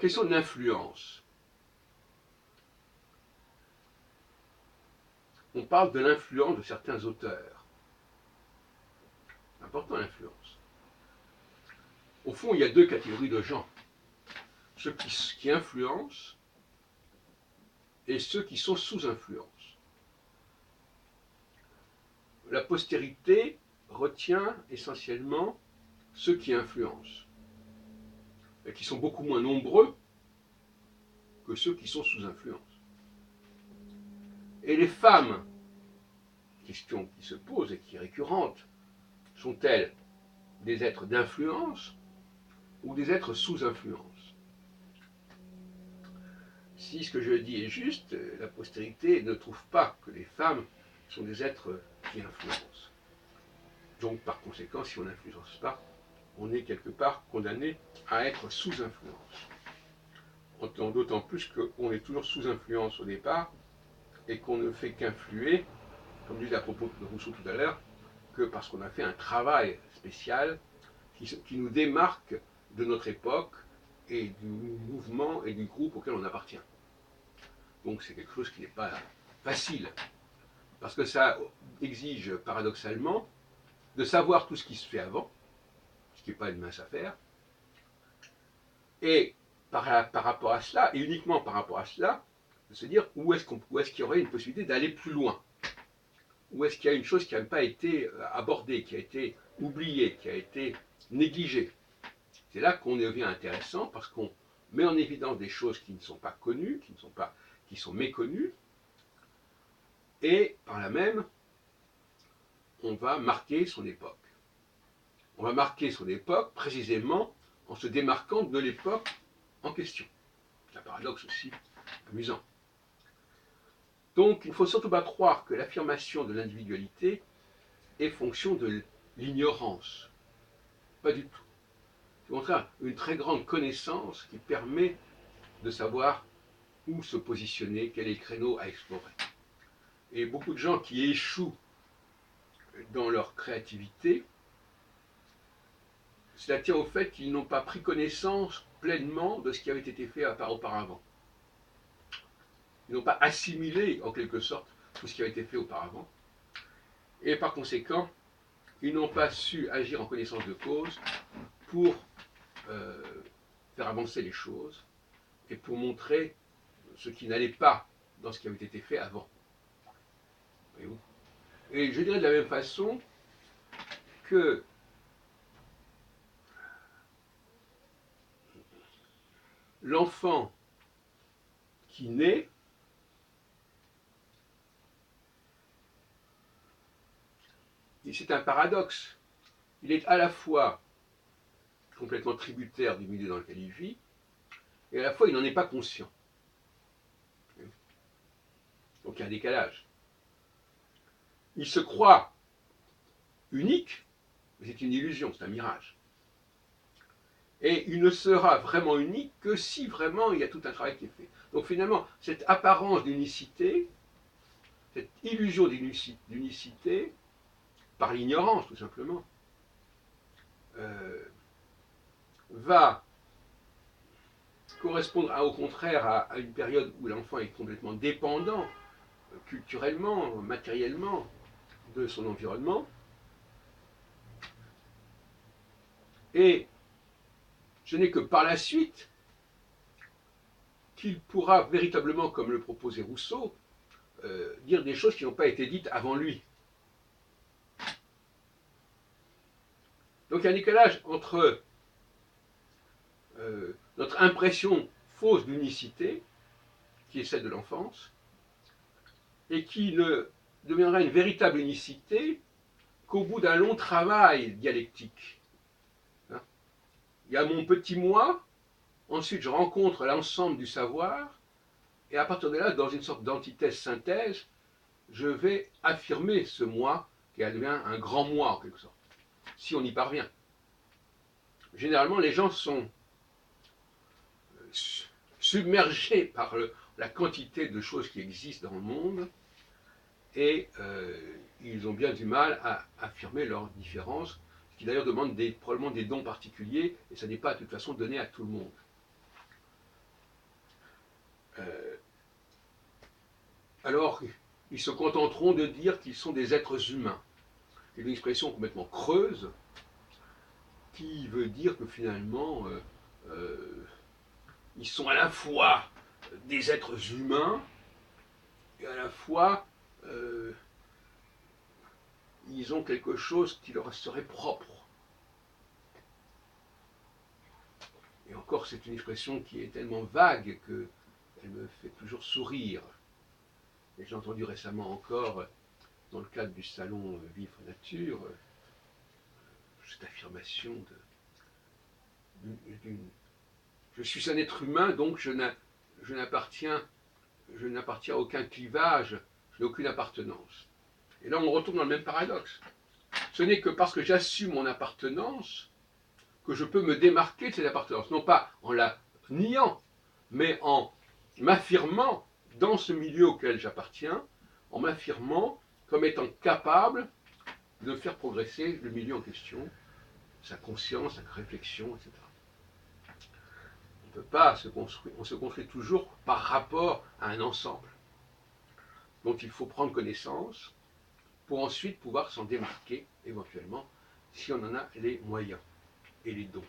question de l'influence. On parle de l'influence de certains auteurs. C'est important l'influence. Au fond, il y a deux catégories de gens. Ceux qui influencent et ceux qui sont sous influence. La postérité retient essentiellement ceux qui influencent, et qui sont beaucoup moins nombreux que ceux qui sont sous influence. Et les femmes, question qui se pose et qui est récurrente, sont-elles des êtres d'influence ou des êtres sous influence? Si ce que je dis est juste, la postérité ne trouve pas que les femmes sont des êtres qui influencent. Donc par conséquent, si on n'influence pas, on est quelque part condamné à être sous influence. D'autant plus qu'on est toujours sous influence au départ et qu'on ne fait qu'influer, comme disait à propos de Rousseau tout à l'heure, que parce qu'on a fait un travail spécial qui nous démarque de notre époque et du mouvement et du groupe auquel on appartient. Donc c'est quelque chose qui n'est pas facile, parce que ça exige paradoxalement de savoir tout ce qui se fait avant, ce qui n'est pas une mince affaire, et par rapport à cela, et uniquement par rapport à cela, de se dire où est-ce qu'il y aurait une possibilité d'aller plus loin, où est-ce qu'il y a une chose qui n'a pas été abordée, qui a été oubliée, qui a été négligée. C'est là qu'on devient intéressant, parce qu'on met en évidence des choses qui ne sont pas connues, qui sont méconnues, et par là même, on va marquer son époque. On va marquer son époque précisément en se démarquant de l'époque en question. C'est un paradoxe aussi amusant. Donc il ne faut surtout pas croire que l'affirmation de l'individualité est fonction de l'ignorance. Pas du tout. C'est au contraire une très grande connaissance qui permet de savoir où se positionner, quel est le créneau à explorer. Et beaucoup de gens qui échouent dans leur créativité, cela tient au fait qu'ils n'ont pas pris connaissance pleinement de ce qui avait été fait auparavant. Ils n'ont pas assimilé, en quelque sorte, tout ce qui avait été fait auparavant. Et par conséquent, ils n'ont pas su agir en connaissance de cause pour faire avancer les choses et pour montrer ce qui n'allait pas dans ce qui avait été fait avant. Voyez-vous ? Et je dirais de la même façon que l'enfant qui naît c'est un paradoxe. Il est à la fois complètement tributaire du milieu dans lequel il vit, et à la fois il n'en est pas conscient. Donc il y a un décalage. Il se croit unique, mais c'est une illusion, c'est un mirage. Et il ne sera vraiment unique que si vraiment il y a tout un travail qui est fait. Donc finalement, cette apparence d'unicité, cette illusion d'unicité, par l'ignorance tout simplement, va correspondre au contraire à une période où l'enfant est complètement dépendant, culturellement, matériellement, de son environnement. Et ce n'est que par la suite qu'il pourra véritablement, comme le proposait Rousseau, dire des choses qui n'ont pas été dites avant lui. Donc il y a un décalage entre notre impression fausse d'unicité, qui est celle de l'enfance, et qui ne deviendra une véritable unicité qu'au bout d'un long travail dialectique. Hein ? Il y a mon petit moi, ensuite je rencontre l'ensemble du savoir, et à partir de là, dans une sorte d'antithèse-synthèse, je vais affirmer ce moi qui devient un grand moi en quelque sorte, si on y parvient. Généralement, les gens sont submergés par la quantité de choses qui existent dans le monde, et ils ont bien du mal à affirmer leurs différences, ce qui d'ailleurs demande probablement des dons particuliers, et ça n'est pas de toute façon donné à tout le monde. alors ils se contenteront de dire qu'ils sont des êtres humains. C'est une expression complètement creuse qui veut dire que finalement, ils sont à la fois des êtres humains et à la fois ils ont quelque chose qui leur serait propre. Et encore, c'est une expression qui est tellement vague qu'elle me fait toujours sourire. Et j'ai entendu récemment encore, dans le cadre du salon Vivre Nature, cette affirmation je suis un être humain, donc je n'appartiens à aucun clivage, je n'ai aucune appartenance. Et là, on retourne dans le même paradoxe. Ce n'est que parce que j'assume mon appartenance que je peux me démarquer de cette appartenance. Non pas en la niant, mais en m'affirmant dans ce milieu auquel j'appartiens, en m'affirmant comme étant capable de faire progresser le milieu en question, sa conscience, sa réflexion, etc. On ne peut pas se construire, on se construit toujours par rapport à un ensemble dont il faut prendre connaissance pour ensuite pouvoir s'en démarquer éventuellement si on en a les moyens et les dons.